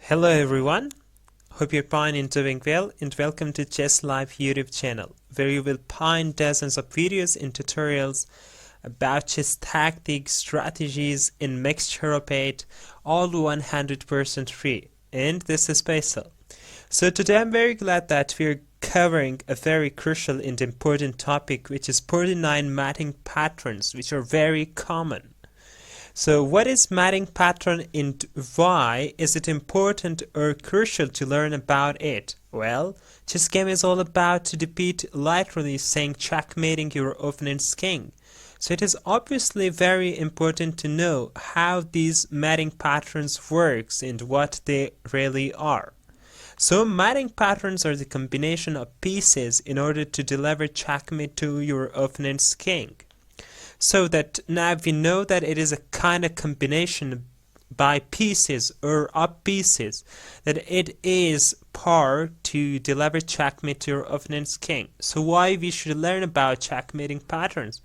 Hello everyone, hope you're fine and doing well, and welcome to Chess Live YouTube channel, where you will find dozens of videos and tutorials about chess tactics, strategies, and mixture of it, all 100% free, and this is special. So today I'm very glad that we're covering a very crucial and important topic, which is 49 mating patterns, which are very common. So what is mating pattern and why is it important or crucial to learn about it? Well, chess game is all about to defeat, literally saying checkmating your opponent's king. So it is obviously very important to know how these mating patterns works and what they really are. So mating patterns are the combination of pieces in order to deliver checkmate to your opponent's king. So that now we know that it is a kind of combination by pieces or up pieces, that it is par to deliver checkmate to your opponent's king. So why we should learn about checkmating patterns?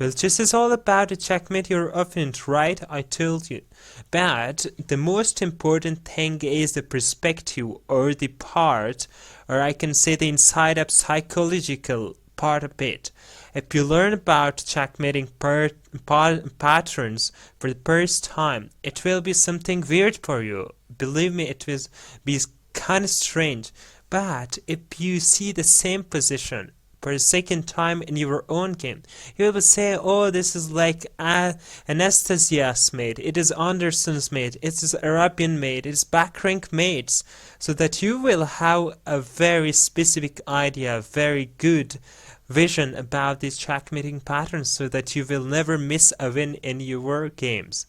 Well, chess is all about to checkmate your opponent, right? I told you. But the most important thing is the perspective or the part, or I can say the inside up psychological part of it. If you learn about checkmating patterns for the first time, it will be something weird for you. Believe me, it will be kind of strange. But if you see the same position for the second time in your own game, you will say, oh, this is like Anastasia's mate, it is Anderssen's mate, it is Arabian mate, it is back rank mates, so that you will have a very specific idea, very good vision about these checkmating patterns, so that you will never miss a win in your games.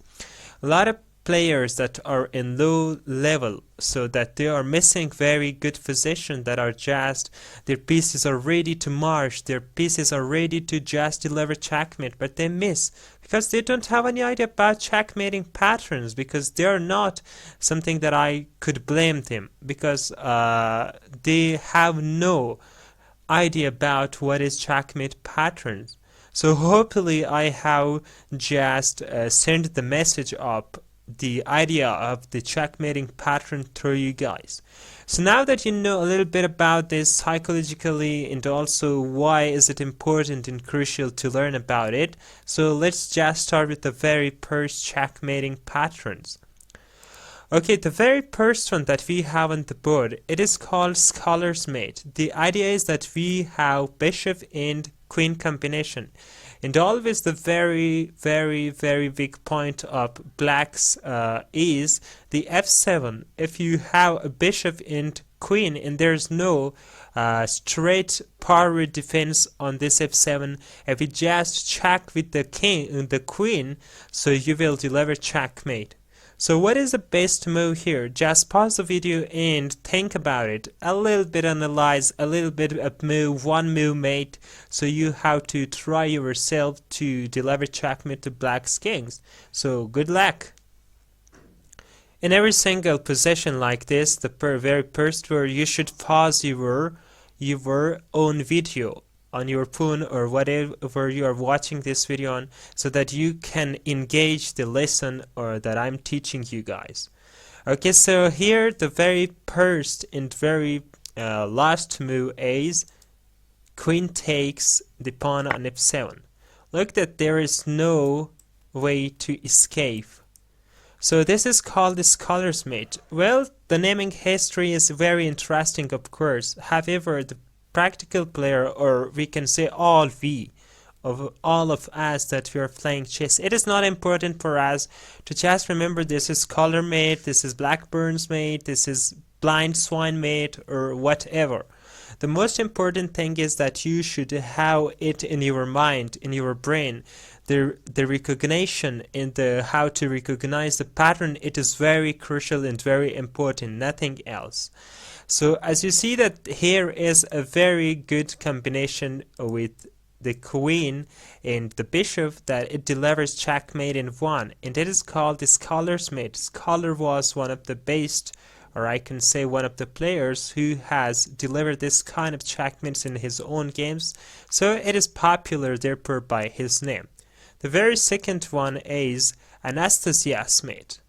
A lot of players that are in low level, so that they are missing very good position, that are just their pieces are ready to march, their pieces are ready to just deliver checkmate, but they miss because they don't have any idea about checkmating patterns, because they are not something that I could blame them, because they have no idea about what is checkmate patterns. So hopefully I have just sent the message up the idea of the checkmating pattern through you guys. So now that you know a little bit about this psychologically and also why is it important and crucial to learn about it, so let's just start with the very first checkmating patterns. Okay, the very first one that we have on the board, it is called scholar's mate. The idea is that we have bishop and queen combination. And always the very weak point of blacks is the f7. If you have a bishop and queen and there's no straight power defense on this f7, if you just check with the king, the queen, so you will deliver checkmate. So what is the best move here? Just pause the video and think about it. A little bit analyze, a little bit of move, one move mate. So you have to try yourself to deliver checkmate to black's kings. So good luck. In every single position like this, the very first where you should pause your own video on your phone or whatever you are watching this video on, so that you can engage the lesson or that I'm teaching you guys. Okay, so here the very first and very last move is queen takes the pawn on f7. Look that there is no way to escape. So this is called the scholar's mate. Well, the naming history is very interesting, of course. However, the practical player, or we can say all of us that we are playing chess, it is not important for us to just remember this is scholar mate, this is Blackburne's mate, this is blind swine mate, or whatever. The most important thing is that you should have it in your mind, in your brain, the recognition and the how to recognize the pattern. It is very crucial and very important, nothing else. So as you see that here is a very good combination with the queen and the bishop, that it delivers checkmate in one, and it is called the scholar's mate. Scholar was one of the best, or I can say one of the players who has delivered this kind of checkmates in his own games, so it is popular therefore by his name. The very second one is Anastasia's mate.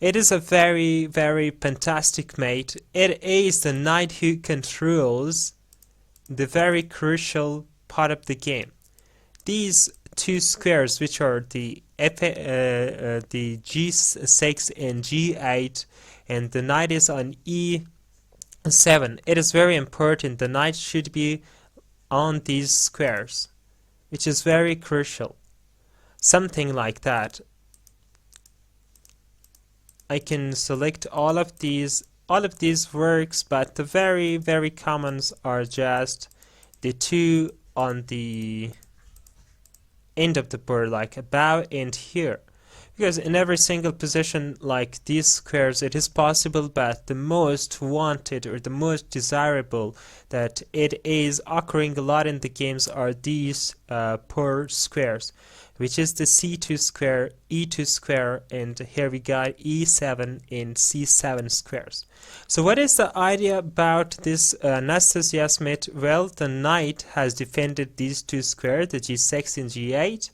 It is a very, very fantastic mate. It is the knight who controls the very crucial part of the game. These two squares, which are the G6 and G8, and the knight is on E7. It is very important. The knight should be on these squares, which is very crucial. Something like that. I can select all of these works, but the very, very commons are just the two on the end of the board, like above and here. Because in every single position like these squares it is possible, but the most wanted or the most desirable that it is occurring a lot in the games are these poor squares, which is the C2 square, E2 square, and here we got E7 and C7 squares. So what is the idea about this Anastasia's mate? Well, the knight has defended these two squares, the G6 and G8,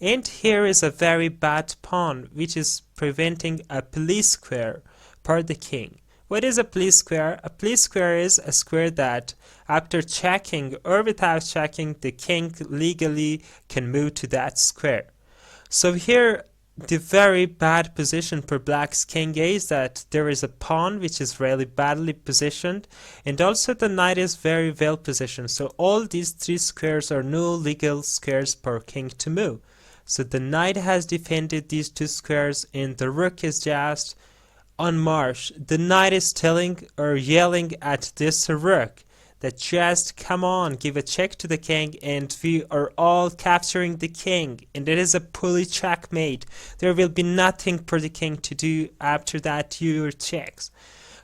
and here is a very bad pawn, which is preventing a police square for the king. What is a police square? A police square is a square that after checking or without checking, the king legally can move to that square. So here the very bad position for black's king is that there is a pawn which is really badly positioned, and also the knight is very well positioned. So all these three squares are no legal squares for king to move. So the knight has defended these two squares and the rook is just on march. The knight is telling or yelling at this rook that just come on, give a check to the king and we are all capturing the king, and it is a fully checkmate. There will be nothing for the king to do after that your checks.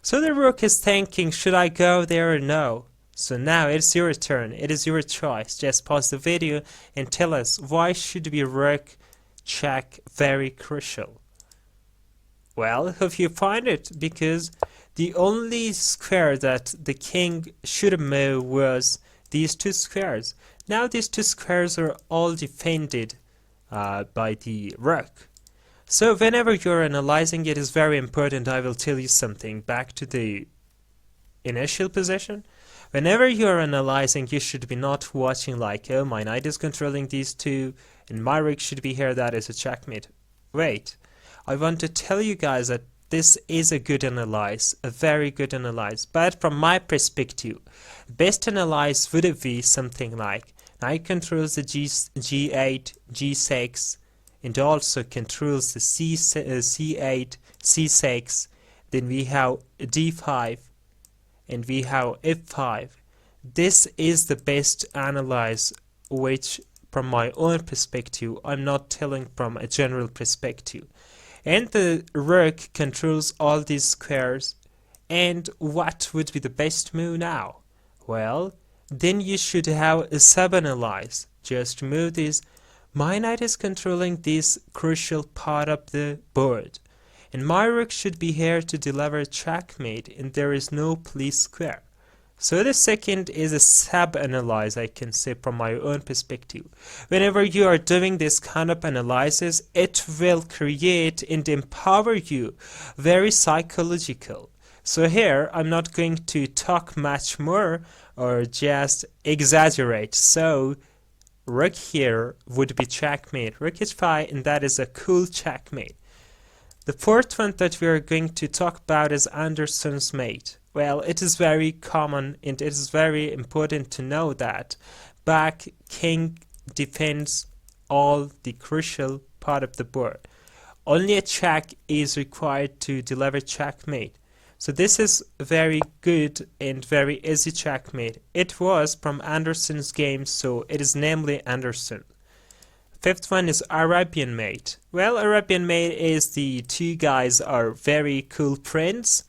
So the rook is thinking, should I go there or no? So now it's your turn, it is your choice. Just pause the video and tell us, why should we rook check? Very crucial. Well, hope you find it, because the only square that the king should move was these two squares. Now these two squares are all defended by the rook. So whenever you're analyzing, it is very important. I will tell you something back to the initial position. Whenever you're analyzing, you should be not watching like, oh, my knight is controlling these two and my rook should be here, that is a checkmate. Wait, I want to tell you guys that this is a good analyze, a very good analyze, but from my perspective, best analyze would be something like knight controls the G8, G6, and also controls the C8, C6, then we have D5, and we have F5. This is the best analyze, which from my own perspective, I'm not telling from a general perspective. And the rook controls all these squares. And what would be the best move now? Well, then you should have a sub-analyze. Just move this. My knight is controlling this crucial part of the board. And my rook should be here to deliver checkmate, and there is no police square. So the second is a sub-analyze, I can say from my own perspective. Whenever you are doing this kind of analysis, it will create and empower you, very psychological. So here, I'm not going to talk much more or just exaggerate. So rook here would be checkmate, rook h5, and that is a cool checkmate. The fourth one that we are going to talk about is Anderssen's mate. Well, it is very common and it is very important to know that back king defends all the crucial part of the board. Only a check is required to deliver checkmate. So this is very good and very easy checkmate. It was from Anderssen's game, so it is namely Anderssen. Fifth one is Arabian mate. Well, Arabian mate is the two guys are very cool friends,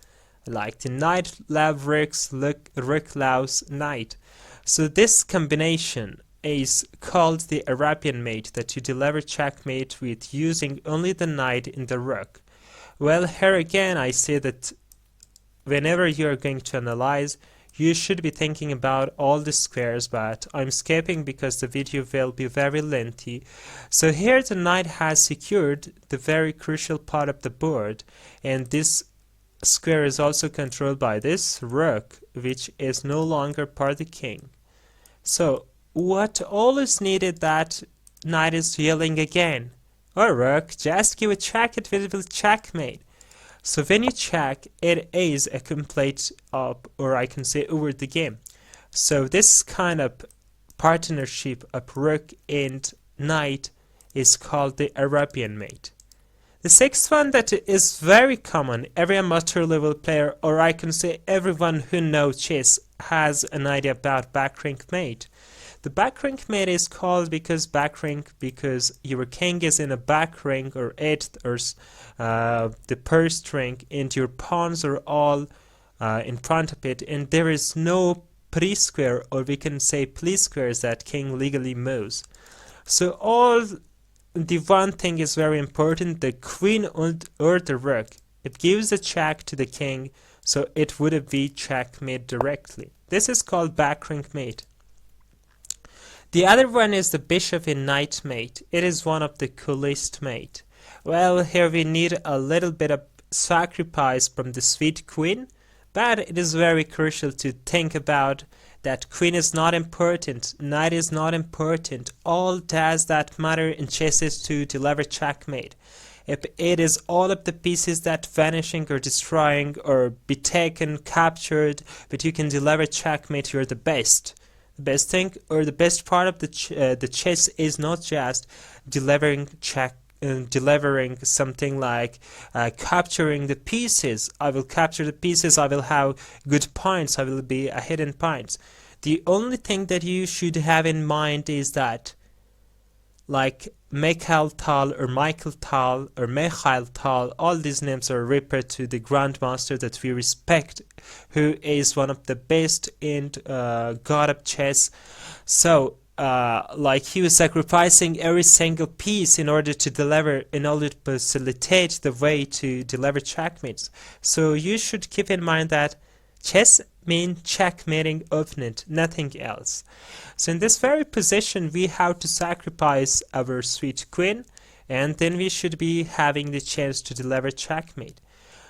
like the knight love rooks, rook loves knight. So this combination is called the Arabian mate, that you deliver checkmate with using only the knight and the rook. Well, here again I say that whenever you are going to analyze, you should be thinking about all the squares, but I'm skipping because the video will be very lengthy. So here the knight has secured the very crucial part of the board, and this square is also controlled by this rook, which is no longer part of the king. So what all is needed, that knight is yelling again, "Oh rook, just give a check, it will checkmate." So when you check, it is a complete up, or I can say over the game. So this kind of partnership of rook and knight is called the Arabian mate. The sixth one that is very common, every amateur level player, or I can say everyone who knows chess, has an idea about back rank mate. The back rank mate is called because your king is in a back rank or 8th or the first rank, and your pawns are all in front of it, and there is no pre-square, or we can say please squares, that king legally moves. So all the one thing is very important, the queen or the rook. It gives a check to the king, so it would be checkmate directly. This is called back rank mate. The other one is the bishop in knight mate. It is one of the coolest mate. Well, here we need a little bit of sacrifice from the sweet queen, but it is very crucial to think about that queen is not important, knight is not important. All does that matter in chess is to deliver checkmate. If it is all of the pieces that vanishing or destroying or be taken, captured, but you can deliver checkmate, you're the best. The best thing, or the best part of the chess is not just delivering delivering something like capturing the pieces. I will capture the pieces, I will have good points, I will be a hidden points. The only thing that you should have in mind is that, like Michael Tal or Michael Tal or Michael Tal, all these names are referred to the grandmaster that we respect, who is one of the best in god of chess. So like he was sacrificing every single piece in order to facilitate the way to deliver checkmates. So you should keep in mind that chess means checkmating opponent, nothing else. So in this very position we have to sacrifice our sweet queen, and then we should be having the chance to deliver checkmate.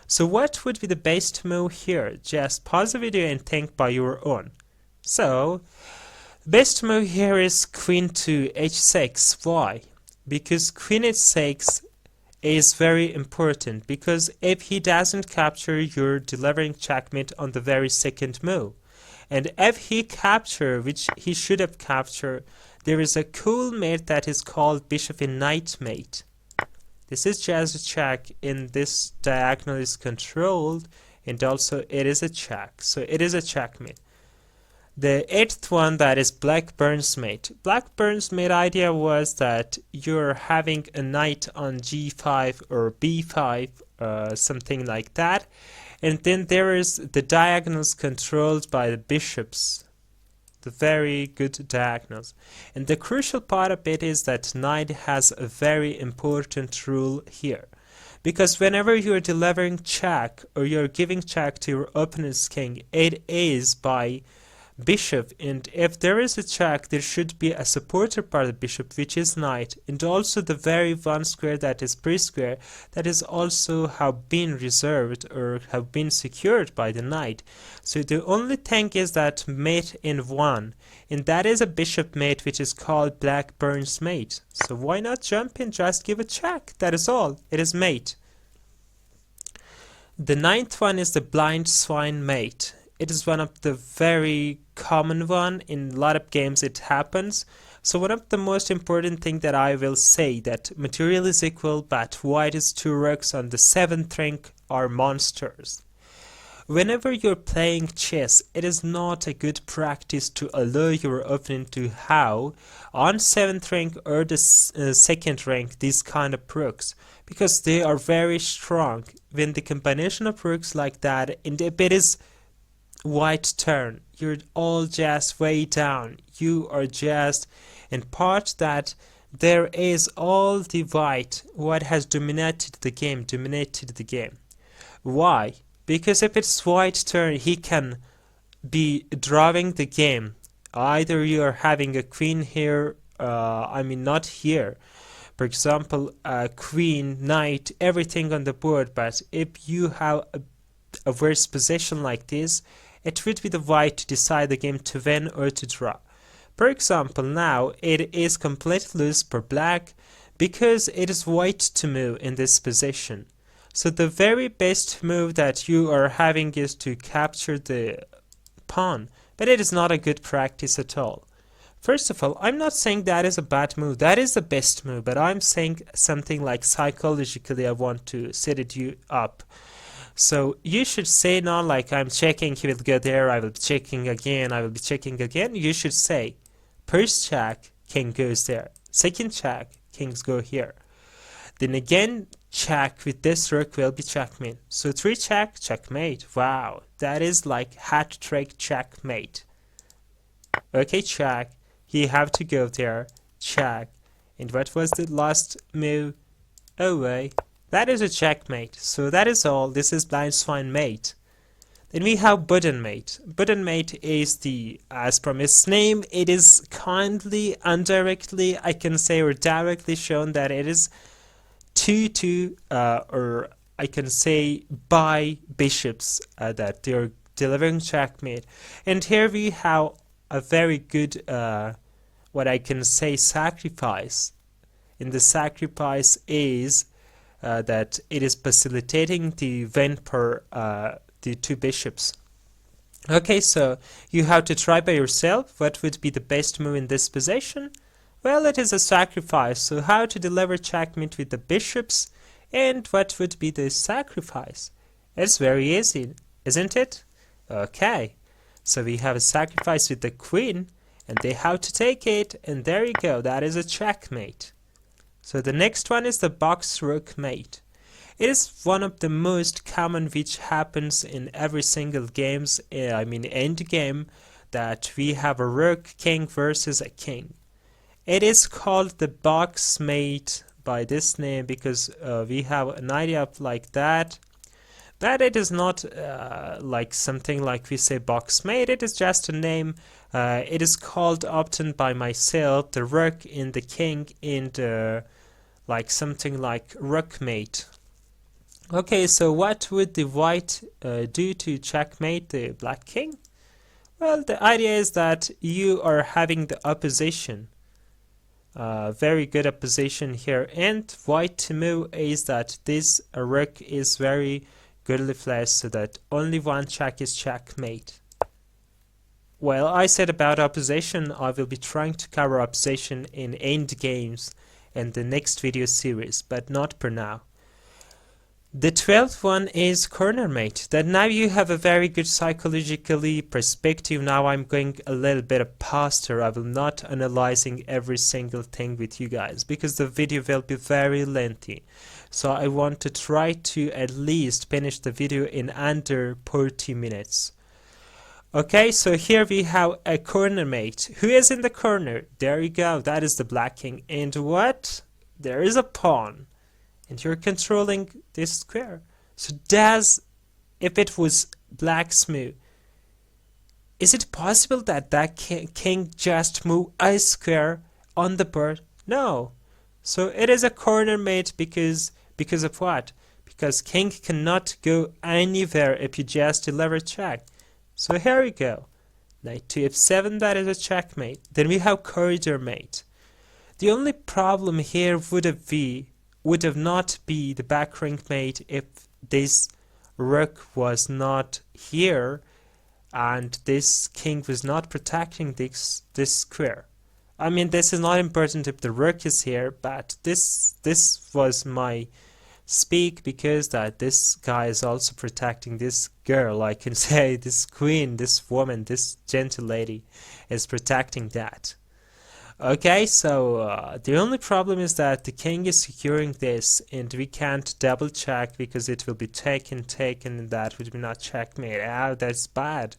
So what would be the best move here? Just pause the video and think by your own. So best move here is queen to h6. Why? Because queen h6 is very important, because if he doesn't capture, you're delivering checkmate on the very second move. And if he capture, which he should have captured, there is a cool mate that is called bishop in knight mate. This is just a check, and this diagonal is controlled, and also it is a check. So it is a checkmate. The eighth one, that is Blackburne's mate. Blackburne's mate idea was that you're having a knight on g5 or b5, something like that. And then there is the diagonals controlled by the bishops. The very good diagonals. And the crucial part of it is that knight has a very important rule here. Because whenever you're delivering check or you're giving check to your opponent's king, it is by bishop, and if there is a check, there should be a supporter part of the bishop, which is knight, and also the very one square that is pre-square, that is also have been reserved or have been secured by the knight. So the only thing is that mate in one, and that is a bishop mate, which is called Blackburne's mate. So why not jump in, just give a check, that is all, it is mate. The ninth one is the blind swine mate. It is one of the very common one. In a lot of games it happens. So one of the most important thing that I will say, that material is equal, but white is 2 rooks on the 7th rank are monsters. Whenever you're playing chess, it is not a good practice to allow your opponent to have on 7th rank or the 2nd rank these kind of rooks, because they are very strong. When the combination of rooks like that, and if it is white turn, you're all just way down, you are just in part that there is all the white has dominated the game. Why? Because if it's white turn, he can be drawing the game. Either you are having a queen here, not here. For example, queen, knight, everything on the board, but if you have a worse position like this, it would be the white to decide the game to win or to draw. For example, now it is completely loose for black because it is white to move in this position. So the very best move that you are having is to capture the pawn, but it is not a good practice at all. First of all, I'm not saying that is a bad move, that is the best move, but I'm saying something like psychologically I want to set it you up. So you should say not like I'm checking, he will go there, I will be checking again, I will be checking again. You should say, first check, king goes there. Second check, kings go here. Then again, check with this rook will be checkmate. So 3 check, checkmate. Wow, that is like hat trick checkmate. Okay, check. You have to go there, check. And what was the last move? Away. That is a checkmate. So that is all. This is blind swine mate. Then we have Boden mate. Boden mate is the, as from its name, it is kindly, indirectly, I can say, or directly shown that it is 2-2, or I can say by bishops that they are delivering checkmate. And here we have a very good, what I can say, sacrifice. And the sacrifice is that it is facilitating the win per the 2 bishops. Okay, so you have to try by yourself what would be the best move in this position. Well, it is a sacrifice, so how to deliver checkmate with the bishops and what would be the sacrifice? It's very easy, isn't it? Okay, so we have a sacrifice with the queen and they have to take it, and there you go, that is a checkmate. So the next one is the box rook mate. It is one of the most common which happens in every single games, end game, that we have a rook king versus a king. It is called the box mate by this name because we have an idea of like that. But it is not like something like we say box mate, it is just a name. It is called often by myself the rook in the king and like something like rook mate. Okay, so what would the white do to checkmate the black king? Well, the idea is that you are having the opposition. Very good opposition here, and white to move is that this rook is very goodly placed so that only one check is checkmate. Well, I said about opposition, I will be trying to cover opposition in end games in the next video series, but not for now. The 12th one is corner mate. That now you have a very good psychologically perspective. Now I'm going a little bit faster. I will not analyzing every single thing with you guys because the video will be very lengthy. So I want to try to at least finish the video in under 40 minutes. Okay, so here we have a corner mate. Who is in the corner? There you go. That is the black king. And what? There is a pawn. And you're controlling this square. So if it was black's move, is it possible that that king just move a square on the board? No. So it is a corner mate because of what? Because king cannot go anywhere if you just deliver check. So here we go. Knight to f7, that is a checkmate. Then we have corridor mate. The only problem here would have not be the back ring mate if this rook was not here and this king was not protecting this square. I mean, this is not important if the rook is here, but this was my speak because that this guy is also protecting this girl. I can say this queen, this woman, this gentle lady is protecting that. Okay, so the only problem is that the king is securing this and we can't double check because it will be taken and that would be not checkmate. That's bad.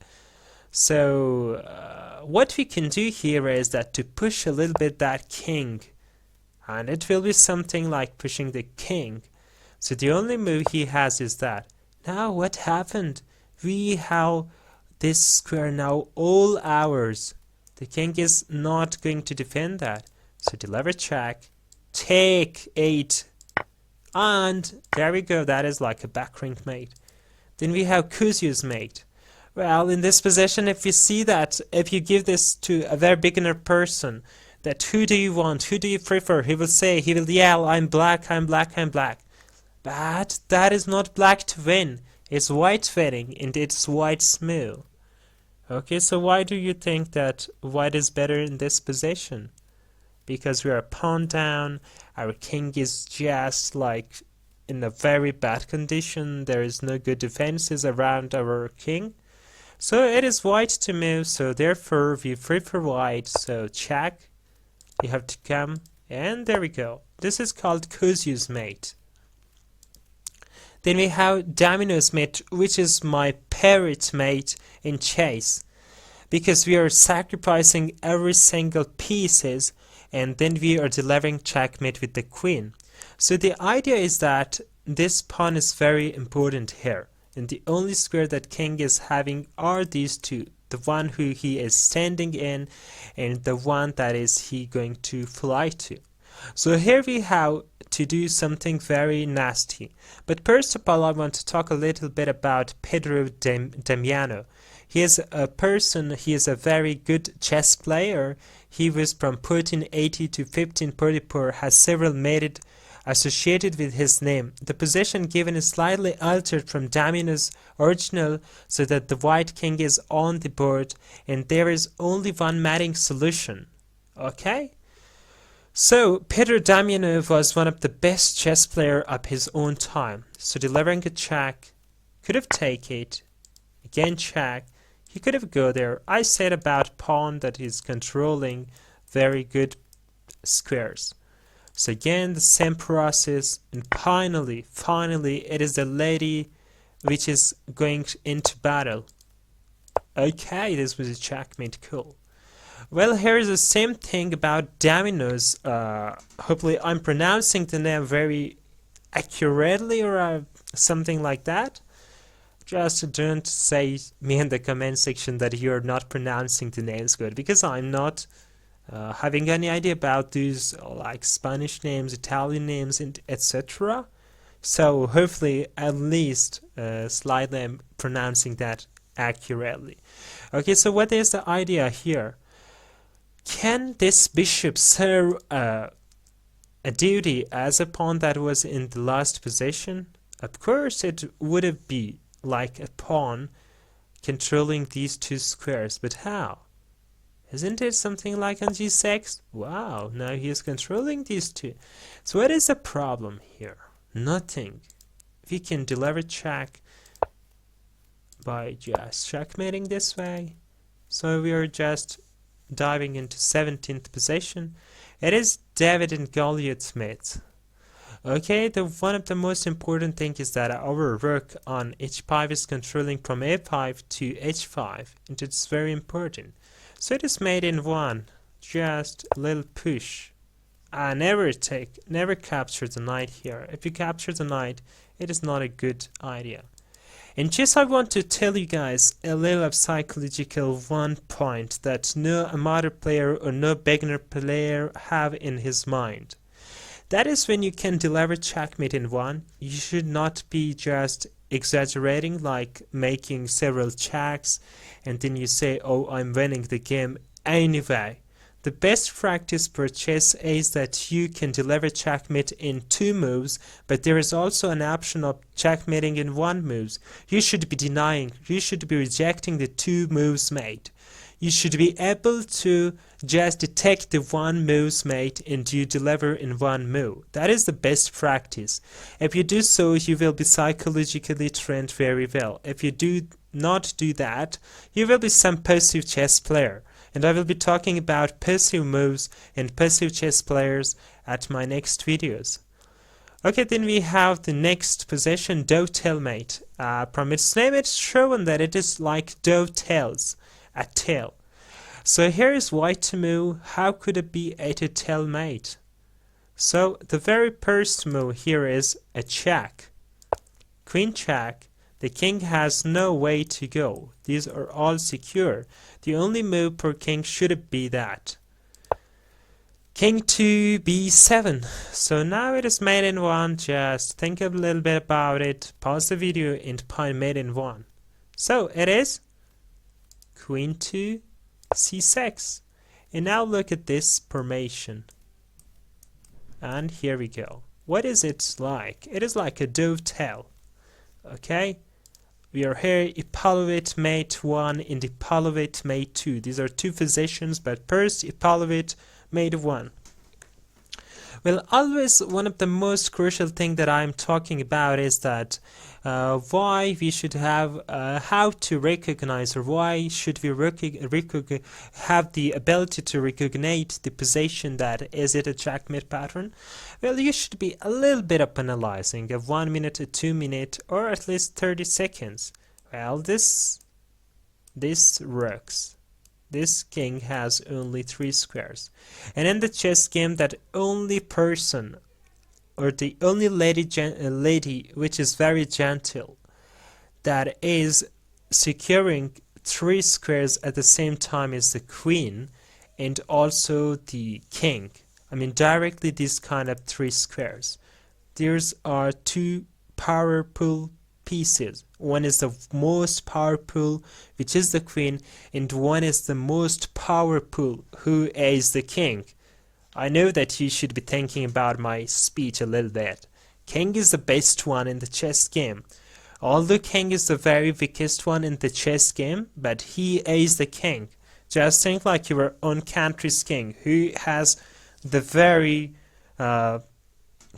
So what we can do here is that to push a little bit that king, and it will be something like pushing the king. So the only move he has is that. Now what happened? We have this square now all ours. The king is not going to defend that. So deliver check, take 8, and there we go. That is like a back rank mate. Then we have Cozio's mate. Well, in this position, if you see that, if you give this to a very beginner person, that who do you want, who do you prefer, he will yell, I'm black, I'm black, I'm black. But that is not black to win. It's white winning, and it's white's move. Okay, so why do you think that white is better in this position? Because we are pawn down, our king is just like in a very bad condition, there is no good defenses around our king. So it is white to move, so therefore we prefer white, so check, you have to come, and there we go. This is called Cozio's mate. Then we have Damiano's mate, which is my parrot mate in chess, because we are sacrificing every single pieces, and then we are delivering checkmate with the queen. So the idea is that this pawn is very important here. And the only square that king is having are these two, the one who he is standing in and the one that is he going to fly to. So here we have to do something very nasty. But first of all, I want to talk a little bit about Pedro Damiano. He is a person, he is a very good chess player. He was from 1480 to 1544, has several mated associated with his name. The position given is slightly altered from Damiano's original so that the white king is on the board and there is only one mating solution. Okay? So Pedro Damiano was one of the best chess players of his own time. So delivering a check, could have taken it, again check, he could have go there. I said about pawn that he's controlling very good squares. So again, the same process, and finally, it is the lady which is going into battle. Okay, this was a checkmate, cool. Well, here is the same thing about Damiano's. Hopefully I'm pronouncing the name very accurately or something like that. Just don't say me in the comment section that you're not pronouncing the names good, because I'm not having any idea about these like Spanish names, Italian names, and etc. So hopefully at least slightly I'm pronouncing that accurately. Okay, so what is the idea here? Can this bishop serve a duty as a pawn that was in the last position? Of course it would be like a pawn controlling these two squares, but how? Isn't it something like on g6? Wow, now he is controlling these two. So what is the problem here? Nothing. We can deliver check by just checkmating this way. So we are just diving into 17th position. It is David and Goliath mate. Okay, one of the most important thing is that our rook on h5 is controlling from a5 to h5, and it's very important. So it is made in one, just a little push. Never capture the knight here. If you capture the knight, it is not a good idea. In chess, I want to tell you guys a little psychological one point that no amateur player or no beginner player have in his mind. That is when you can deliver checkmate in one, you should not be just exaggerating, like making several checks and then you say, oh, I'm winning the game anyway. The best practice for chess is that you can deliver checkmate in 2 moves, but there is also an option of checkmating in 1 moves. You should be denying, you should be rejecting the 2 moves made. You should be able to just detect the 1 moves made and you deliver in 1 move. That is the best practice. If you do so, you will be psychologically trained very well. If you do not do that, you will be some passive chess player. And I will be talking about passive moves and passive chess players at my next videos. Okay, then we have the next position, Dovetail mate. From its name, it's shown that it is like dovetails, a tail. So here is white to move. How could it be a tail mate? So the very first move here is a check, queen check, The king has no way to go. These are all secure. The only move per king should be that. King to b7. So now it is mate in 1. Just think a little bit about it. Pause the video and find mate in 1. So it is queen to c6. And now look at this formation. And here we go. What is it like? It is like a dovetail. Okay? We are here Epaulette mate 1 and Epaulette mate 2. These are two positions, but first Epaulette mate 1. Well, always one of the most crucial thing that I'm talking about is that why we should have how to recognize, or why should we have the ability to recognize the position that is it a checkmate pattern. Well, you should be a little bit of analyzing of 1 minute, 2 minutes, or at least 30 seconds. Well, this works. This king has only 3 squares, and in the chess game that only person, or the only lady which is very gentle, that is securing 3 squares at the same time as the queen and also the king. I mean directly these kind of 3 squares. These are 2 powerful pieces. One is the most powerful, which is the queen, and one is the most powerful, who is the king. I know that you should be thinking about my speech a little bit. King is the best one in the chess game. Although king is the very weakest one in the chess game, but he is the king. Just think like your own country's king, who has the very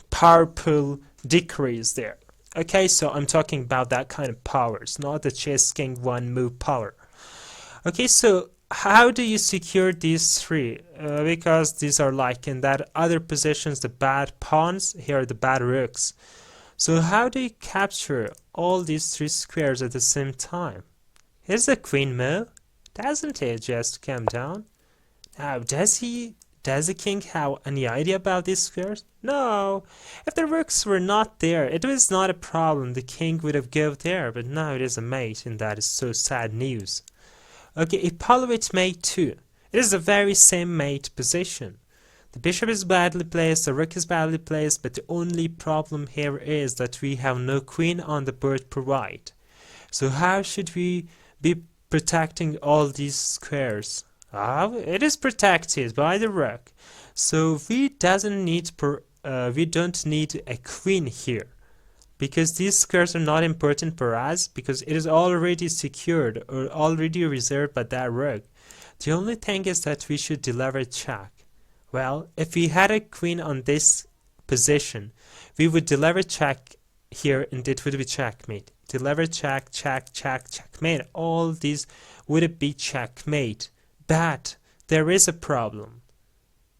powerful decrees there. Okay, so I'm talking about that kind of powers, not the chess king 1 move power. Okay, so how do you secure these 3? Because these are like in that other positions, the bad pawns, here are the bad rooks. So how do you capture all these 3 squares at the same time? Here's the queen move. Doesn't it just come down? Now, does the king have any idea about these squares? No. If the rooks were not there, it was not a problem. The king would have gone there, but now it is a mate, and that is so sad news. Okay, Epaulette mate 2. It is the very same mate position. The bishop is badly placed, the rook is badly placed, but the only problem here is that we have no queen on the board per white. So how should we be protecting all these squares? It is protected by the rook, so we don't need a queen here, because these squares are not important for us, because it is already secured or already reserved by that rook. The only thing is that we should deliver check. Well, if we had a queen on this position, we would deliver check here, and it would be checkmate. Deliver check, check, check, checkmate. All these would be checkmate. But there is a problem.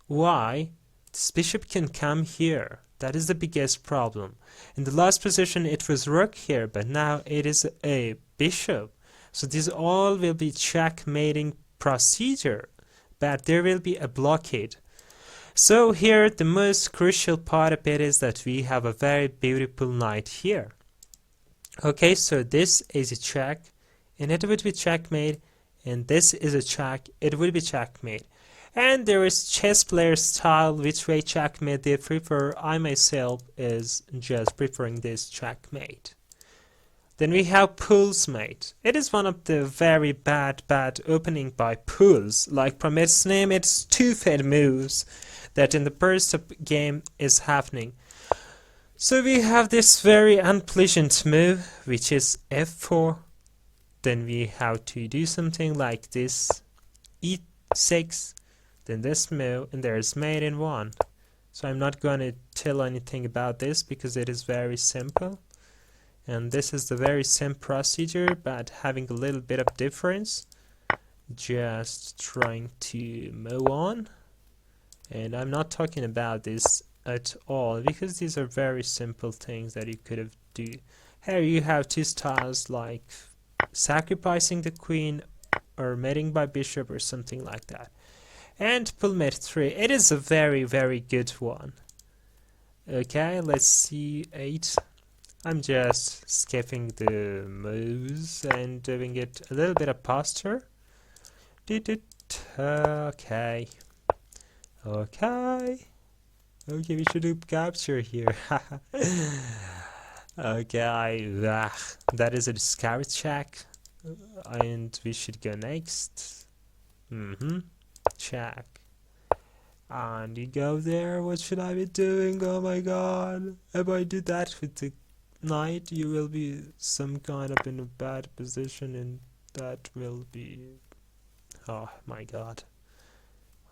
Why? This bishop can come here. That is the biggest problem. In the last position it was rook here, but now it is a bishop. So this all will be checkmating procedure, but there will be a blockade. So here the most crucial part of it is that we have a very beautiful knight here. Okay, so this is a check, and it would be checkmate. And this is a check, it will be checkmate. And there is chess player style, which way checkmate they prefer. I myself is just preferring this checkmate. Then we have pools mate. It is one of the very bad opening by pools. Like from its name, it's 2 fed moves that in the first game is happening. So we have this very unpleasant move, which is f4. Then we have to do something like this, e6, then this move, and there's mate in 1. So I'm not going to tell anything about this because it is very simple. And this is the very same procedure, but having a little bit of difference. Just trying to move on. And I'm not talking about this at all, because these are very simple things that you could have do. Here you have 2 styles, like sacrificing the queen or mating by bishop or something like that. And pull mate 3, it is a very good one. Okay, let's see 8. I'm just skipping the moves and doing it a little bit of posture. Okay. Okay. Okay, we should do capture here. Okay, that is a scout check. And we should go next. Check. And you go there. What should I be doing? Oh my god. If I do that with the knight, you will be some kind of in a bad position, and that will be... Oh my god.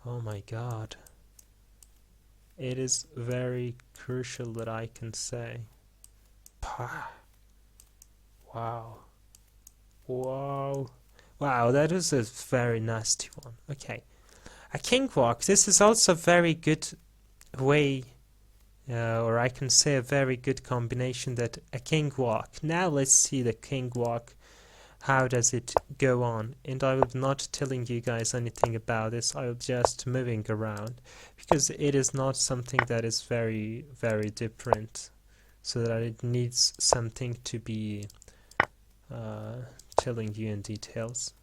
Oh my god. It is very crucial that I can say. Wow. Wow. Wow, that is a very nasty one. Okay. A king walk. This is also a very good way, or I can say a very good combination, that a king walk. Now let's see the king walk. How does it go on? And I will not telling you guys anything about this. I will just moving around because it is not something that is very, very different, so that it needs something to be telling you in details.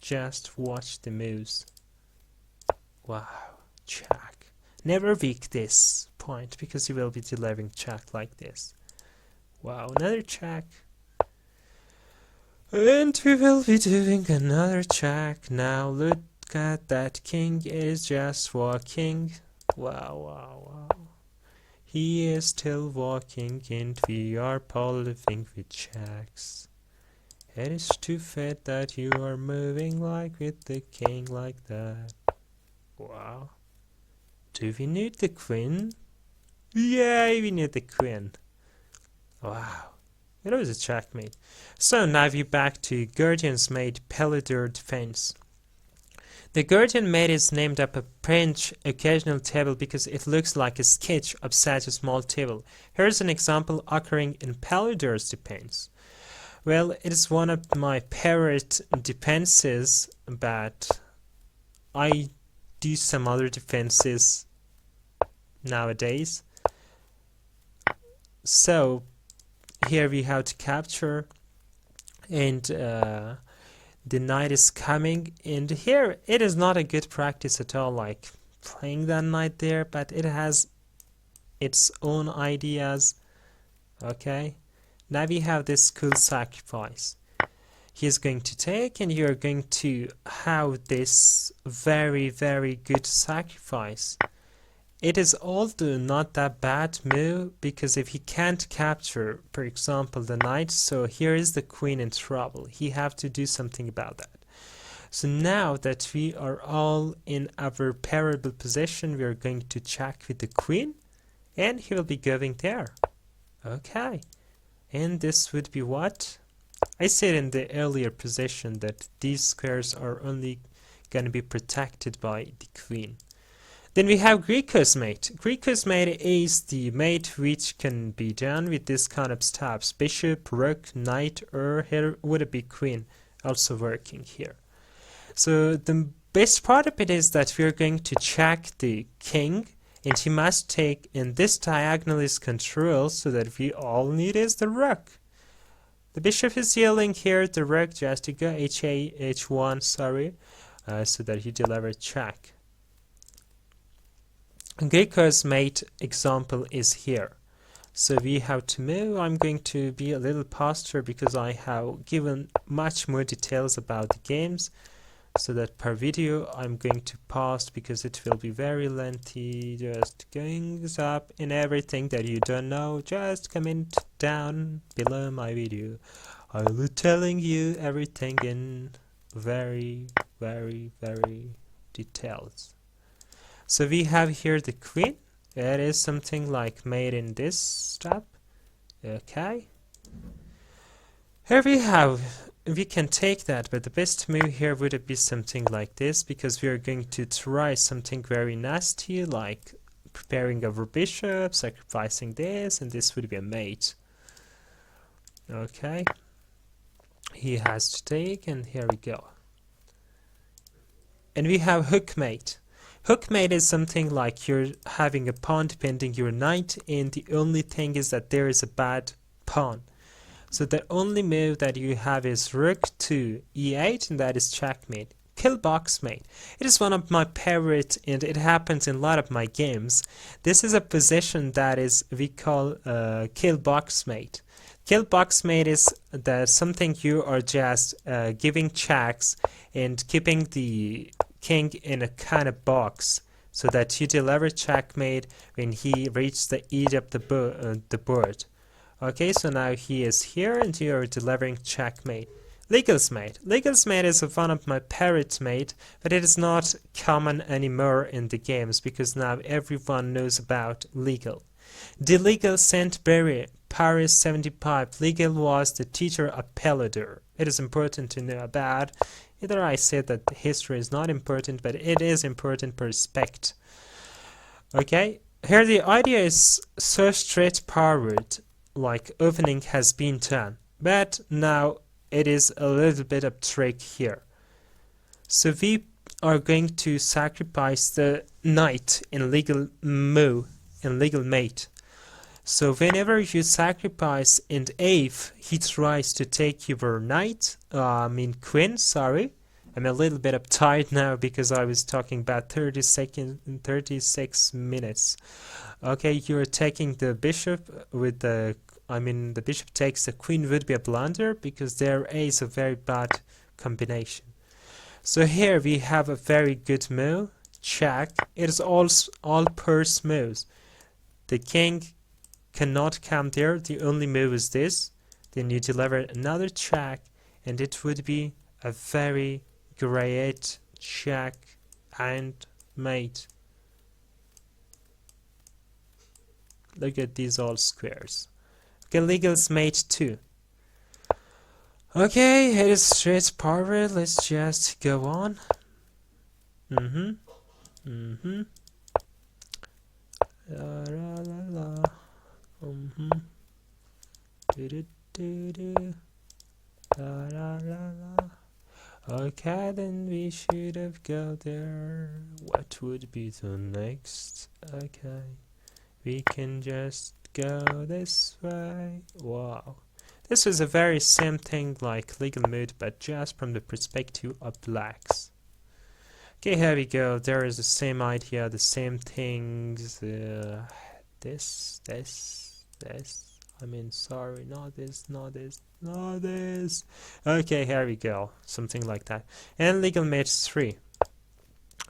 Just watch the moves. Wow, check. Never weak this point because you will be delivering check like this. Wow, another check. And we will be doing another check. Now look at that king is just walking. Wow, wow, wow. He is still walking and we are polishing with checks. It is too fat that you are moving like with the king like that. Wow. Do we need the queen? Yay, we need the queen. Wow. It was a checkmate. So now we're back to Guardian's mate Pelluder defense. The Guardian mate is named up a French occasional table because it looks like a sketch of such a small table. Here's an example occurring in Pelluder's defense. Well, it is one of my favorite defenses, but I do some other defenses nowadays. So here we have to capture, and the knight is coming, and here it is not a good practice at all, like playing that knight there, but it has its own ideas. Okay, now we have this cool sacrifice. He is going to take, and you are going to have this very, very good sacrifice. It is also not that bad move, because if he can't capture, for example, the knight, so here is the queen in trouble. He have to do something about that. So now that we are all in our parable position, we are going to check with the queen, and he will be going there. Okay, and this would be what? I said in the earlier position that these squares are only going to be protected by the queen. Then we have Greco's mate. Greco's mate is the mate which can be done with this kind of steps. Bishop, rook, knight, or here would it be queen also working here. So the best part of it is that we are going to check the king, and he must take, and this diagonal is control, so that we all need is the rook. The bishop is yelling here, the rook just to go h1, sorry, so that he delivers check. Greco's mate example is here. So we have to move. I'm going to be a little faster because I have given much more details about the games, so that per video I'm going to pause because it will be very lengthy. Just going up in everything that you don't know, just comment down below my video. I will be telling you everything in very, very, very details. So we have here the queen. It is something like made in this step. Okay. Here we can take that, but the best move here would be something like this, because we are going to try something very nasty, like preparing our bishop, sacrificing this, and this would be a mate. Okay. He has to take, and here we go. And we have hook mate. Hook mate is something like you're having a pawn defending your knight, and the only thing is that there is a bad pawn. So the only move that you have is rook to e8, and that is checkmate. Kill boxmate. It is one of my favorite, and it happens in a lot of my games. This is a position that is we call kill boxmate. Kill boxmate is that something you are just giving checks and keeping the king in a kind of box, so that you deliver checkmate when he reaches the edge of the board. Okay, so now he is here and you are delivering checkmate. Légal's mate. Légal's mate is one of my favorite mate, but it is not common anymore in the games because now everyone knows about Légal. The Légal sent Paris 75. Légal was the teacher of Epaulette. It is important to know about. Either I said that history is not important, but it is important for respect. Okay, here the idea is so straightforward, like opening has been done, but now it is a little bit of trick here. So we are going to sacrifice the knight in legal move, in legal mate. So whenever you sacrifice and if he tries to take your knight, queen, sorry. I'm a little bit uptight now because I was talking about 36 minutes. Okay, you're taking the bishop with the the bishop takes the queen would be a blunder because there is a very bad combination. So here we have a very good move, check. It is all purse moves. The king cannot come there, the only move is this. Then you deliver another check and it would be a very great check and mate. Look at these all squares. Okay, Légal's mate too. Okay, it is straightforward. Let's just go on. La la la la. La la la la. Okay, then we should have go there. What would be the next? Okay, we can just go this way. Wow, this is a very same thing like legal mode, but just from the perspective of blacks. Okay, here we go. There is the same idea, the same things. This. Sorry, not this. Okay, here we go. Something like that. And legal mate 3.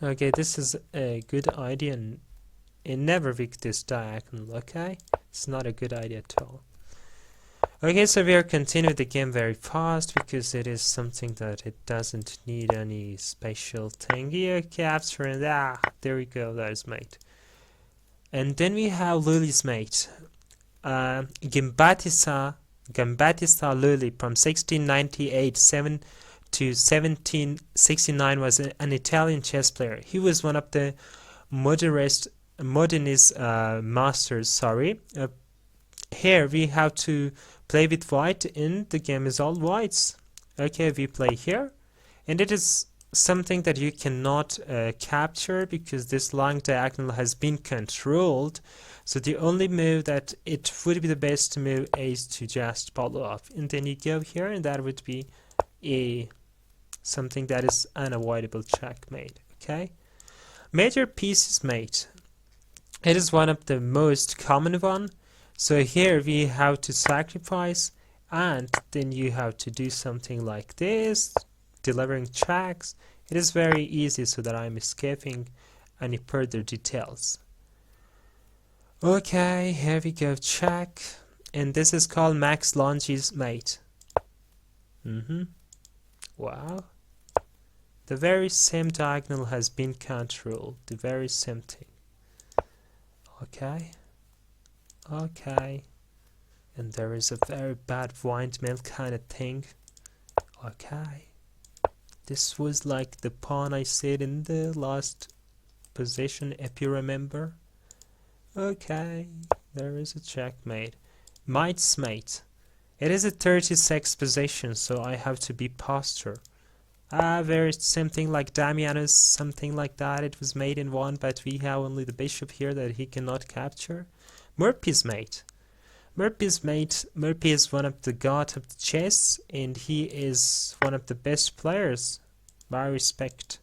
Okay, this is a good idea. And never weak this diagonal, okay? It's not a good idea at all. Okay, so we are continuing the game very fast because it is something that it doesn't need any special thing. Here, capture and there we go, that is mate. And then we have Lolli's mate. Gambetta Lolli from 1698 to 1769 was an Italian chess player. He was one of the modernist masters. Sorry. Here we have to play with white, and the game is all whites. Okay, we play here, and it is something that you cannot capture because this long diagonal has been controlled. So the only move that it would be the best move is to just follow up, and then you go here, and that would be something that is unavoidable checkmate. Okay, major pieces mate. It is one of the most common one. So here we have to sacrifice, and then you have to do something like this, delivering checks. It is very easy, so that I'm escaping any further details. Okay, here we go, check, and this is called Max Longi's mate. Wow, the very same diagonal has been controlled, the very same thing. Okay, and there is a very bad windmill kind of thing. Okay, this was like the pawn I said in the last position, if you remember. Okay, there is a checkmate. Mite's mate. It is a 36 position, so I have to be posture. Very same thing like Damiano's, something like that. It was made in one, but we have only the bishop here that he cannot capture. Murphy's mate. Murphy's mate. Murphy is one of the god of the chess, and he is one of the best players by respect.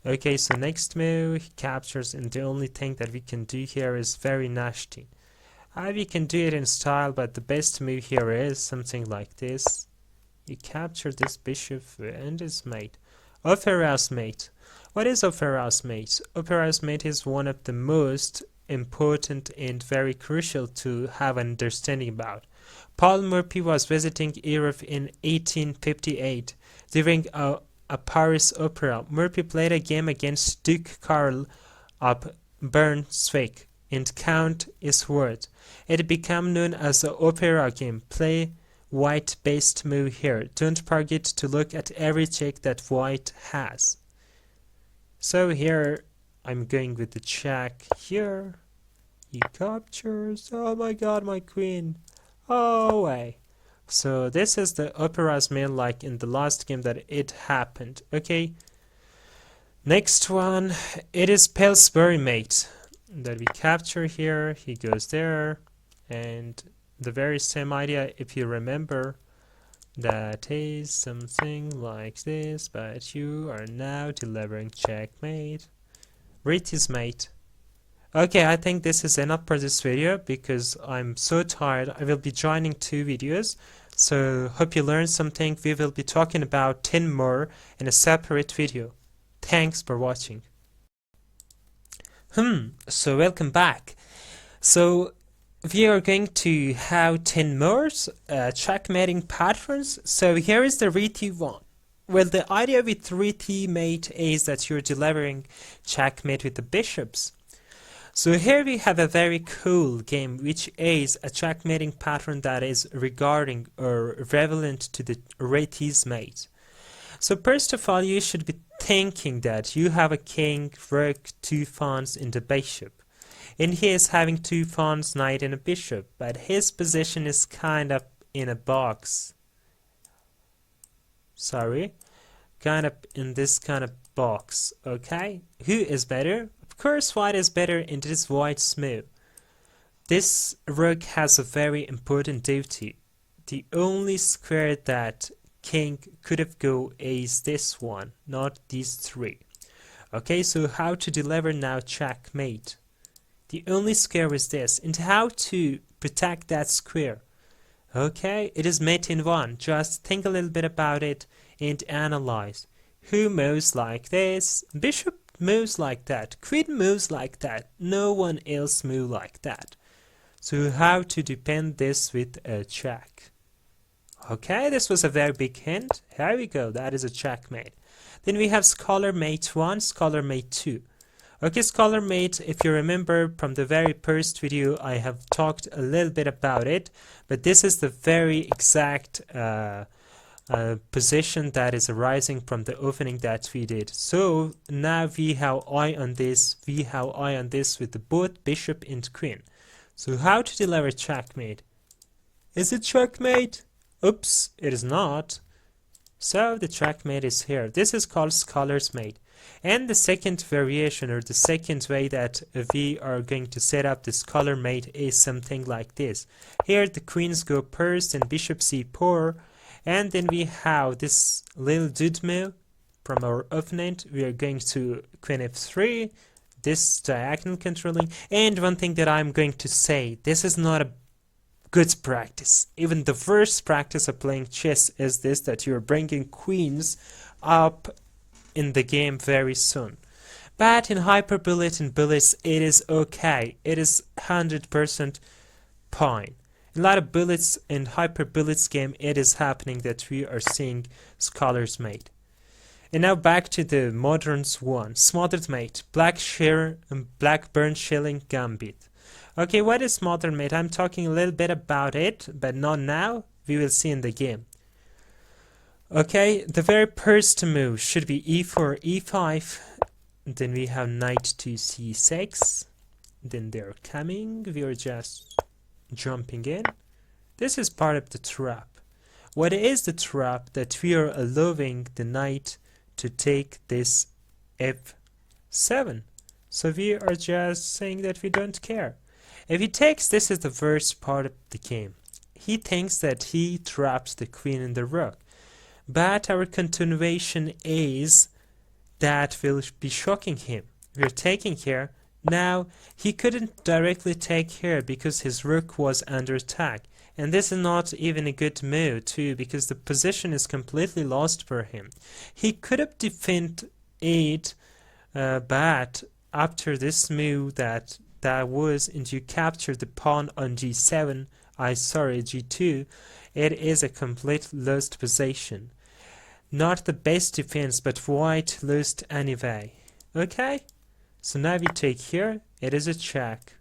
Okay, so next move he captures, and the only thing that we can do here is very nasty. We can do it in style, but the best move here is something like this. You capture this bishop and his mate. Opera's mate. What is Opera's mate? Opera's mate is one of the most important and very crucial to have an understanding about. Paul Murphy was visiting Europe in 1858 during a Paris opera. Murphy played a game against Duke Karl of Brunswick and Count Isward. It became known as the opera game. Play white based move here. Don't forget to look at every check that white has. So here I'm going with the check here. He captures. Oh my god, my queen. Oh way. So this is the opera's main, like in the last game that it happened. Okay. Next one, it is Pillsbury mate that we capture here. He goes there, and the very same idea, if you remember, that is something like this, but you are now delivering checkmate. Read his mate. Okay, I think this is enough for this video because I'm so tired. I will be joining 2 videos, so hope you learned something. We will be talking about 10 more in a separate video. Thanks for watching. So welcome back. So we are going to have 10 more checkmating patterns. So here is the Reti one. Well, the idea with Reti mate is that you're delivering checkmate with the bishops. So here we have a very cool game, which is a checkmating pattern that is regarding or relevant to the Reti's mate. So first of all, you should be thinking that you have a king, rook, 2 pawns, and a bishop. And he is having 2 pawns, knight, and a bishop, but his position is kind of in a box. Sorry, kind of in this kind of box. Okay, who is better? Of course, white is better, and it is white's move. This rook has a very important duty. The only square that king could have go is this one, not these 3. Okay, so how to deliver now checkmate? The only square is this, and how to protect that square? Okay, it is mate in 1. Just think a little bit about it and analyze. Who moves like this? Bishop moves like that. Queen moves like that. No one else moves like that. So how to depend this with a check? Okay, this was a very big hint. Here we go. That is a checkmate. Then we have scholar mate 1, scholar mate 2. Okay, scholar mate, if you remember from the very first video, I have talked a little bit about it, but this is the very exact position that is arising from the opening that we did. So now we have eye on this, with the both bishop and queen. So how to deliver checkmate? Is it checkmate? Oops, it is not. So the checkmate is here. This is called scholar's mate. And the second variation, or the second way that we are going to set up the scholar mate, is something like this. Here the queens go first and bishop c4, and then we have this little dude move from our opponent. We are going to queen f3, this diagonal controlling. And one thing that I'm going to say, this is not a good practice. Even the worst practice of playing chess is this, that you're bringing queens up in the game very soon. But in hyperbullet and bullets, it is okay. It is 100% fine. In a lot of bullets and hyperbullets game, it is happening that we are seeing scholars mate. And now back to the modern one. Smothered mate, Blackburne shilling gambit. Okay, what is smothered mate? I'm talking a little bit about it, but not now. We will see in the game. Okay, the very first move should be e4, e5. Then we have knight to c6. Then they're coming. We are just jumping in. This is part of the trap. What is the trap? That we are allowing the knight to take this f7. So we are just saying that we don't care. If he takes, this is the worst part of the game. He thinks that he traps the queen in the rook. But our continuation is that will be shocking him. We're taking here. Now, he couldn't directly take here because his rook was under attack. And this is not even a good move too, because the position is completely lost for him. He could have defended 8, but after this move that was, and you capture the pawn on g7, g2, it is a complete lost position. Not the best defense, but white lost anyway. Okay, so now we take here, it is a check.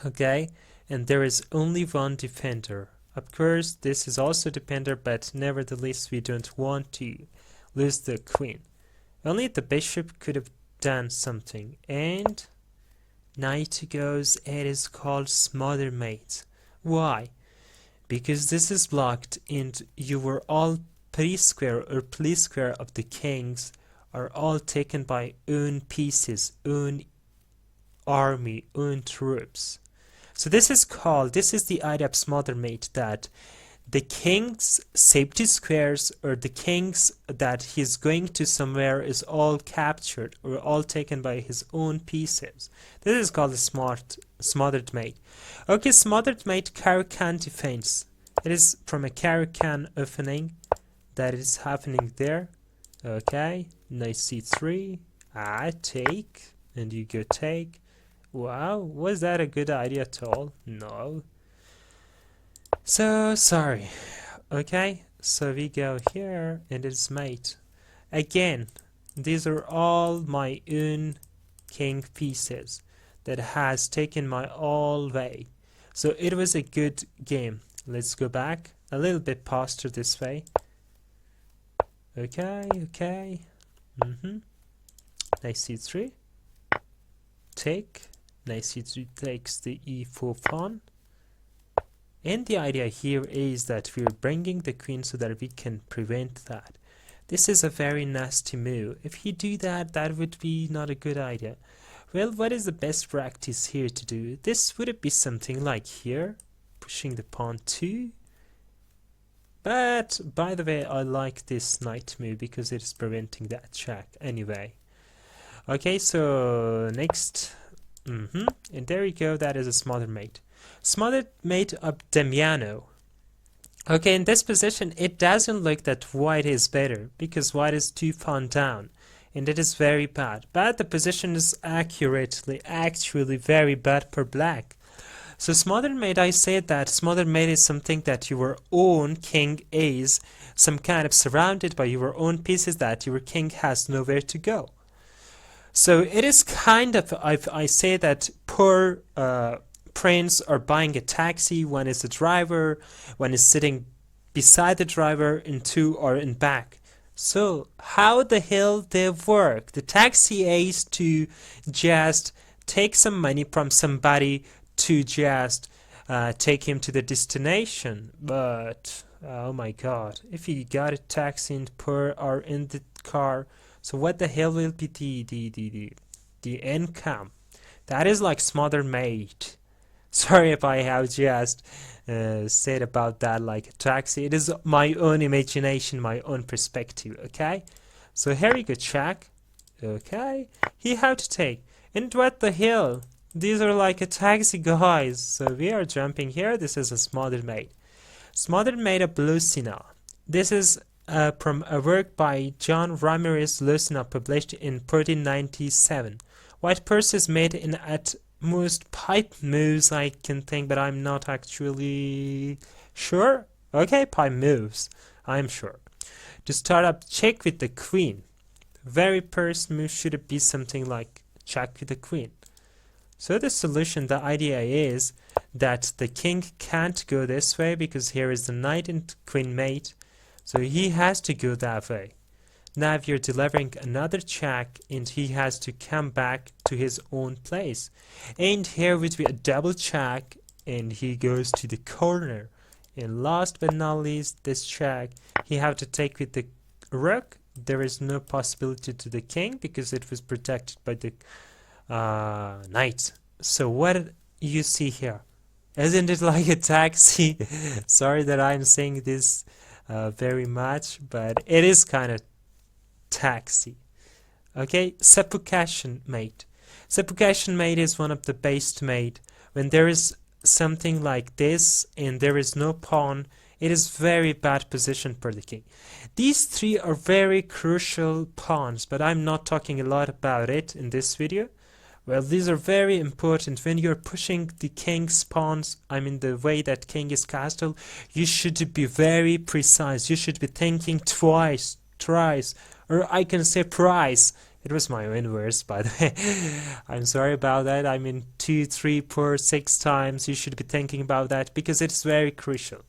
Okay, and there is only one defender. Of course, this is also defender, but nevertheless we don't want to lose the queen. Only the bishop could have done something, and knight goes, it is called smother mate. Why? Because this is blocked and you were all pre-square or play-square of the kings are all taken by own pieces, own army, own troops. So this is the idea of smother mate, that the king's safety squares or the king's that he's going to somewhere is all captured or all taken by his own pieces. This is called a smothered mate. Okay, smothered mate Caro-Kann defense. It is from a Caro-Kann opening that is happening there. Okay, knight c3, take, and you go take. Wow, was that a good idea at all? No. So sorry. Okay, so we go here and it's mate. Again, these are all my own king pieces that has taken my all way. So it was a good game. Let's go back a little bit faster this way. Okay. Knight c3. Take. Knight c3 takes the e4 pawn. And the idea here is that we're bringing the queen so that we can prevent that. This is a very nasty move. If you do that, that would be not a good idea. Well, what is the best practice here to do? This would be something like here, pushing the pawn 2. But, by the way, I like this knight move because it is preventing that check anyway. Okay, so next. And there you go, that is a smothered mate. Smothered mate of Damiano. Okay, in this position, it doesn't look that white is better because white is 2 pawn down. And it is very bad. But the position is actually very bad for black. So smothered mate, I said that smothered mate is something that your own king is some kind of surrounded by your own pieces that your king has nowhere to go. So it is kind of, I say that poor prince are buying a taxi, one is the driver, one is sitting beside the driver, and 2 are in back. So how the hell they work? The taxi is to just take some money from somebody to just take him to the destination. But oh my god, if you got a taxi and poor are in the car, so what the hell will be the income? That is like smothered mate. Sorry if I have just said about that like a taxi. It is my own imagination, my own perspective. Okay, so here you go, check. Okay, he had to take. And what the hell? These are like a taxi, guys. So we are jumping here. This is a smothered mate. Smothered mate of Lucina. This is from a work by John Ramirez Lucina published in 1497. White purses made in at most pipe moves I can think, but I'm not actually sure. Okay, pipe moves, I'm sure. To start up, check with the queen. Very first move should be something like check with the queen. So the solution, the idea is that the king can't go this way because here is the knight and queen mate. So he has to go that way. Now you're delivering another check and he has to come back to his own place. And here would be a double check and he goes to the corner. And last but not least, this check, he have to take with the rook. There is no possibility to the king because it was protected by the knight. So what you see here? Isn't it like a taxi? Sorry that I'm saying this very much, but it is kind of taxi. Okay, supplication mate. Supplication mate is one of the best mate. When there is something like this and there is no pawn, it is very bad position for the king. These three are very crucial pawns, but I'm not talking a lot about it in this video. Well, these are very important when you're pushing the king's pawns. I mean, the way that king is castle, you should be very precise. You should be thinking twice, thrice, or I can say price. It was my own words, by the way. I'm sorry about that. I mean, 2, 3, 4, 6 times. You should be thinking about that because it's very crucial.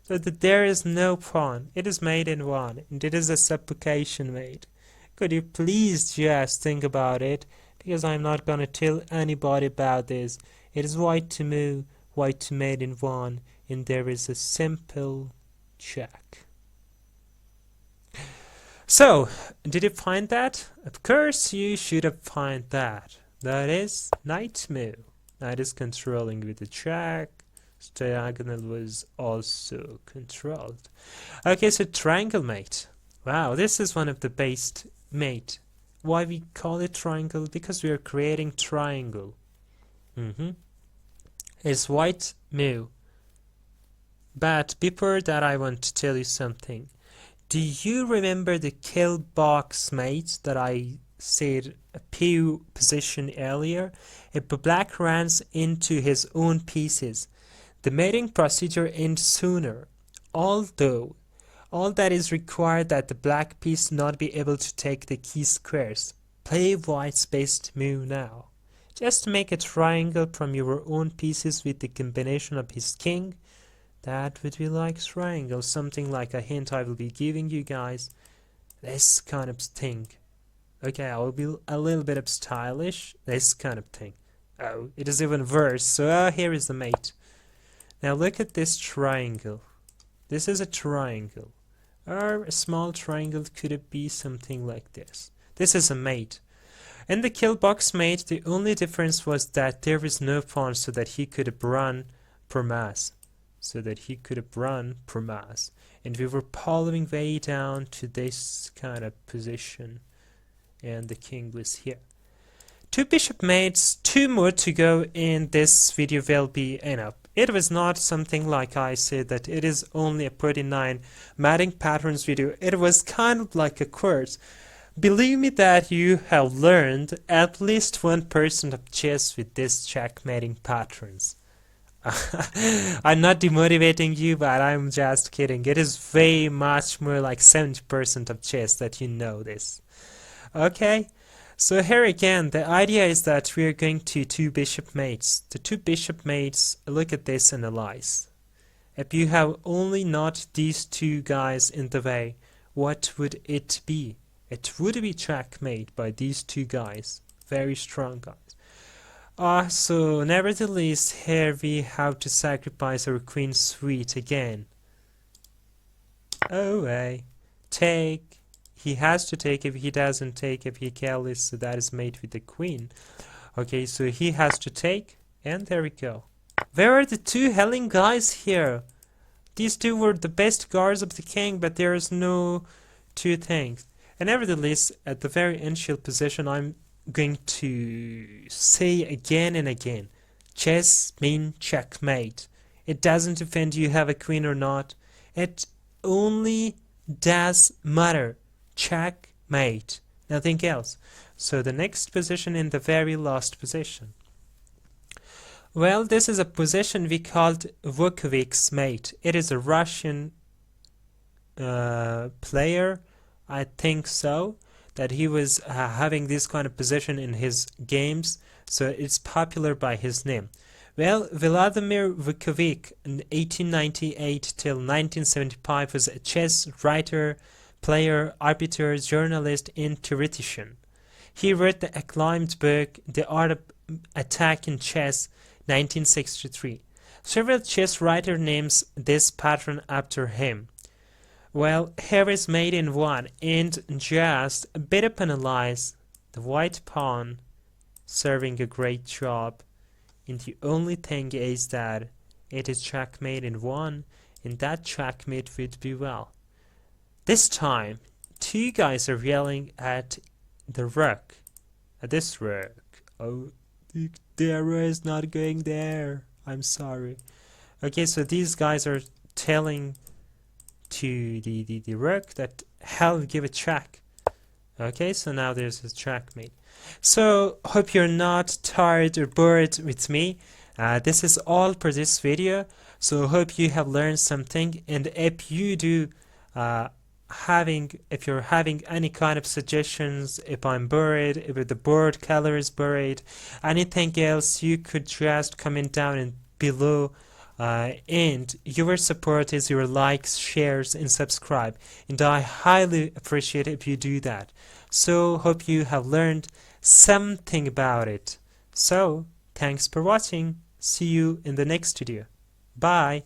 So that there is no pawn. It is made in one, and it is a supplication made. Could you please just think about it? Because I'm not gonna tell anybody about this. It is white to move, white to mate in one, and there is a simple check. So, did you find that? Of course you should have find that. That is knight move. Knight is controlling with the check. Diagonal was also controlled. Okay, so triangle mate. Wow, this is one of the best mate. Why we call it triangle? Because we are creating triangle. It's white move. But before that, I want to tell you something. Do you remember the kill box mate that I said a PU position earlier? If the black runs into his own pieces, the mating procedure ends sooner. Although all that is required that the black piece not be able to take the key squares. Play white's best move now. Just make a triangle from your own pieces with the combination of his king. That would be like triangle, something like a hint I will be giving you guys. This kind of thing. Okay, I will be a little bit of stylish. This kind of thing. Oh, it is even worse. So here is the mate. Now look at this triangle. This is a triangle. Or a small triangle, could it be something like this? This is a mate. In the kill box mate, the only difference was that there is no pawn so that he could run per mass. And we were following way down to this kind of position. And the king was here. 2 bishop mates, 2 more to go in this video will be enough. It was not something like I said that it is only a 39 mating patterns video. It was kind of like a course. Believe me that you have learned at least 1% of chess with this checkmating patterns. I'm not demotivating you, but I'm just kidding. It is way much more like 70% of chess that you know this. Okay? So here again, the idea is that we are going to 2 bishop mates. The 2 bishop mates, look at this, analyze. If you have only not these 2 guys in the way, what would it be? It would be checkmate by these 2 guys. Very strong guys. So nevertheless, here we have to sacrifice our queen suite again. Away. Take. He has to take. If he doesn't take, if he careless, so that is mate with the queen. Okay, so he has to take, and there we go. Where are the 2 helling guys here? These 2 were the best guards of the king, but there is no 2 things. And nevertheless, at the very initial position, I'm going to say again and again, chess means checkmate. It doesn't depend you have a queen or not. It only does matter. Checkmate, nothing else. So the next position in the very last position. Well, this is a position we called Vukovic's mate. It is a Russian player, I think so, that he was having this kind of position in his games, so it's popular by his name. Well, Vladimir Vukovic in 1898 till 1975 was a chess writer, player, arbiter, journalist, and theoretician. He wrote the acclaimed book The Art of Attack in Chess, 1963. Several chess writers names this pattern after him. Well, here is mate in one, and just a bit of analyze the white pawn serving a great job and the only thing is that it is checkmate in one, and that checkmate would be well. This time, two guys are yelling at the rook, at this rook. Oh, the arrow is not going there. I'm sorry. Okay, so these guys are telling to the rook that hell, give a check. Okay, so now there's a checkmate. So hope you're not tired or bored with me. This is all for this video. So hope you have learned something, and if you do if you're having any kind of suggestions, if I'm buried, if the board color is buried, anything else, you could just comment down and below. And your support is your likes, shares, and subscribe, and I highly appreciate if you do that. So hope you have learned something about it. So thanks for watching. See you in the next video. Bye.